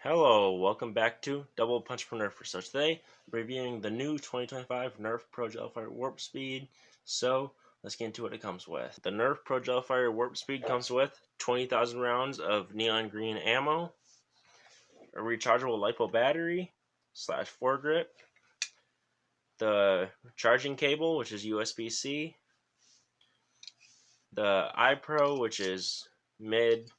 Hello, welcome back to Double Punch for Nerf. So today, I'm reviewing the new 2025 Nerf Pro Gelfire Warp Speed. So let's get into what it comes with. The Nerf Pro Gelfire Warp Speed comes with 20,000 rounds of neon green ammo, a rechargeable LiPo battery / foregrip, the charging cable, which is USB-C, the iPro, which is mid,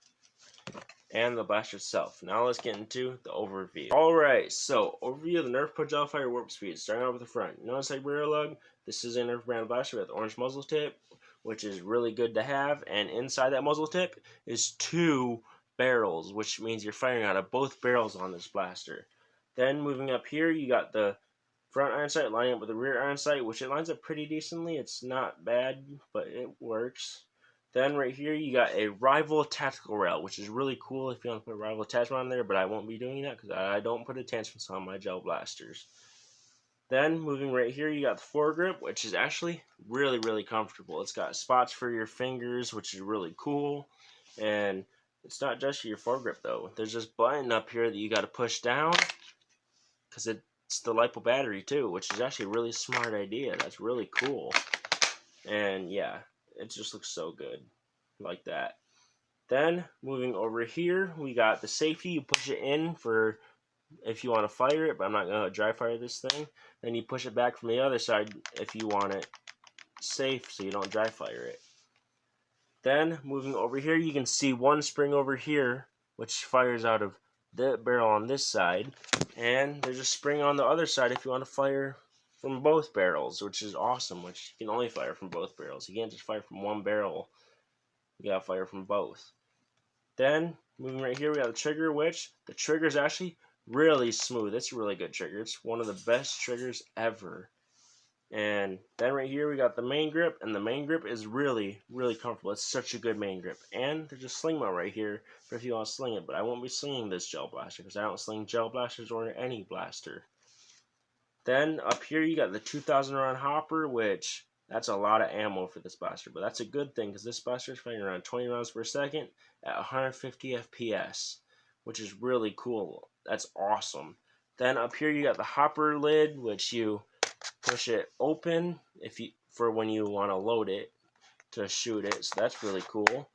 and the blaster itself. Now let's get into the overview. Alright, so overview of the Nerf Pro Gelfire Warp Speed. Starting off with the front. Notice like rear lug, this is a Nerf brand blaster with orange muzzle tip, which is really good to have, and inside that muzzle tip is 2 barrels, which means you're firing out of both barrels on this blaster. Then moving up here, you got the front iron sight lining up with the rear iron sight, which it lines up pretty decently. It's not bad, but it works. Then right here you got a rival tactical rail, which is really cool if you want to put a rival attachment on there, but I won't be doing that because I don't put attachments on my gel blasters. Then moving right here you got the foregrip, which is actually really comfortable. It's got spots for your fingers, which is really cool, and it's not just for your foregrip though. There's this button up here that you got to push down because it's the LiPo battery too, which is actually a really smart idea. That's really cool, and yeah. It just looks so good, like that. Then, moving over here, we got the safety. You push it in for if you want to fire it, but I'm not going to dry fire this thing. Then you push it back from the other side if you want it safe so you don't dry fire it. Then, moving over here, you can see one spring over here, which fires out of the barrel on this side. And there's a spring on the other side if you want to fire from both barrels, which is awesome, which you can only fire from both barrels. You can't just fire from one barrel. You gotta fire from both. Then, moving right here, we got the trigger, which the trigger is actually really smooth. It's a really good trigger. It's one of the best triggers ever. And then right here, we got the main grip, and the main grip is really comfortable. It's such a good main grip. And there's a sling mount right here for if you want to sling it, but I won't be slinging this gel blaster because I don't sling gel blasters or any blaster. Then up here you got the 2,000 round hopper, which that's a lot of ammo for this blaster, but that's a good thing because this blaster is firing around 20 rounds per second at 150 FPS, which is really cool. That's awesome. Then up here you got the hopper lid, which you push it open for when you want to load it to shoot it. So that's really cool.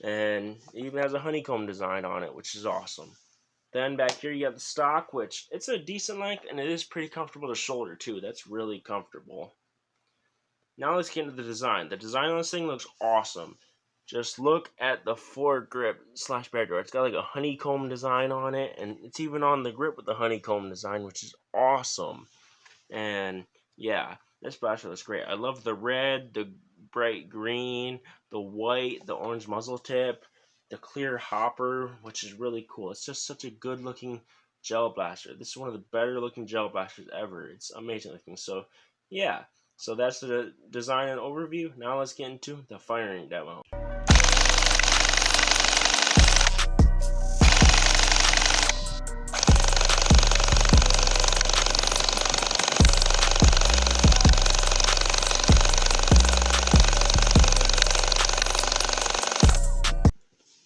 And it even has a honeycomb design on it, which is awesome. Then back here you got the stock, which it's a decent length and it is pretty comfortable to shoulder too. That's really comfortable. Now let's get into the design. The design on this thing looks awesome. Just look at the foregrip / barrel. It's got like a honeycomb design on it, and it's even on the grip with the honeycomb design, which is awesome. And yeah, this blaster looks great. I love the red, the bright green, the white, the orange muzzle tip, the clear hopper, which is really cool. It's just such a good looking gel blaster. This is one of the better looking gel blasters ever. It's amazing looking. So yeah, so that's the design and overview. Now let's get into the firing demo.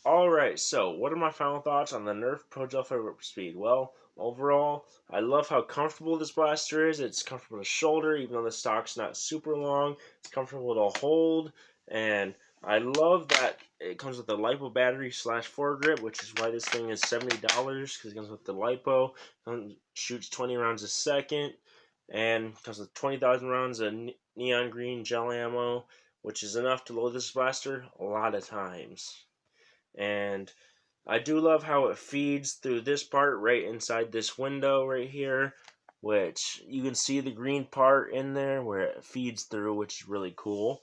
Alright, so what are my final thoughts on the Nerf Pro Gelfire Warp Speed? Well, overall, I love how comfortable this blaster is. It's comfortable to shoulder, even though the stock's not super long. It's comfortable to hold, and I love that it comes with the LiPo battery / foregrip, which is why this thing is $70, because it comes with the LiPo, shoots 20 rounds a second, and comes with 20,000 rounds of neon green gel ammo, which is enough to load this blaster a lot of times. And I do love how it feeds through this part right inside this window right here, which you can see the green part in there where it feeds through, which is really cool.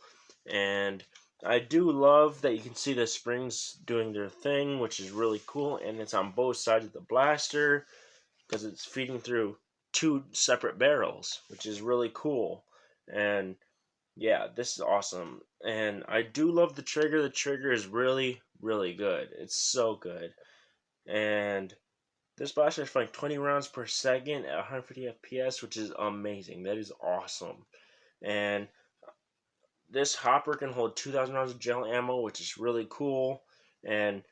And I do love that you can see the springs doing their thing, which is really cool, and it's on both sides of the blaster because it's feeding through 2 separate barrels, which is really cool. And yeah, this is awesome. And I do love the trigger. The trigger is really good. It's so good. And this blaster is firing 20 rounds per second at 150 FPS, which is amazing. That is awesome. And this hopper can hold 2,000 rounds of gel ammo, which is really cool. And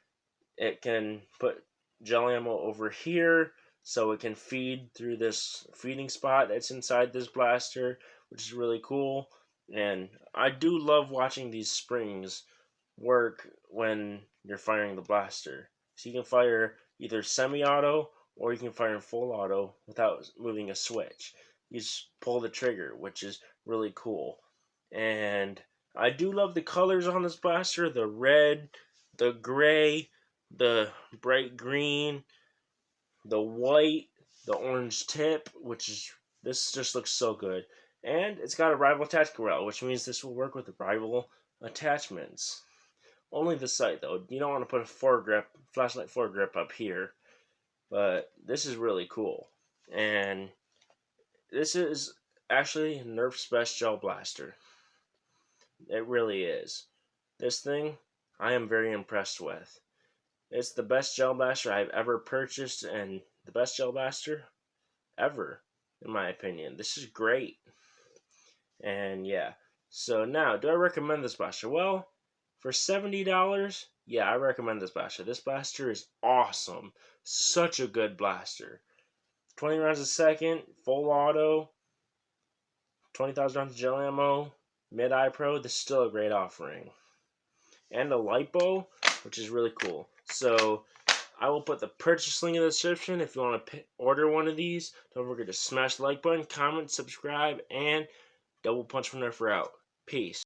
it can put gel ammo over here, so it can feed through this feeding spot that's inside this blaster, which is really cool. And I do love watching these springs work when you're firing the blaster. So you can fire either semi-auto or you can fire in full auto without moving a switch. You just pull the trigger, which is really cool. And I do love the colors on this blaster, the red, the gray, the bright green, the white, the orange tip, which is, this just looks so good. And it's got a rival tactical rail, which means this will work with the rival attachments. Only the sight though. You don't want to put a foregrip, flashlight foregrip up here. But this is really cool. And this is actually Nerf's best gel blaster. It really is. This thing, I am very impressed with. It's the best gel blaster I've ever purchased and the best gel blaster ever, in my opinion. This is great. And yeah. So now, do I recommend this blaster? Well, for $70, yeah, I recommend this blaster. This blaster is awesome. Such a good blaster. 20 rounds a second, full auto, 20,000 rounds of gel ammo, mid-eye pro. This is still a great offering. And a lipo, which is really cool. So I will put the purchase link in the description if you want to order one of these. Don't forget to smash the like button, comment, subscribe, and double punch from Nerf out. Peace.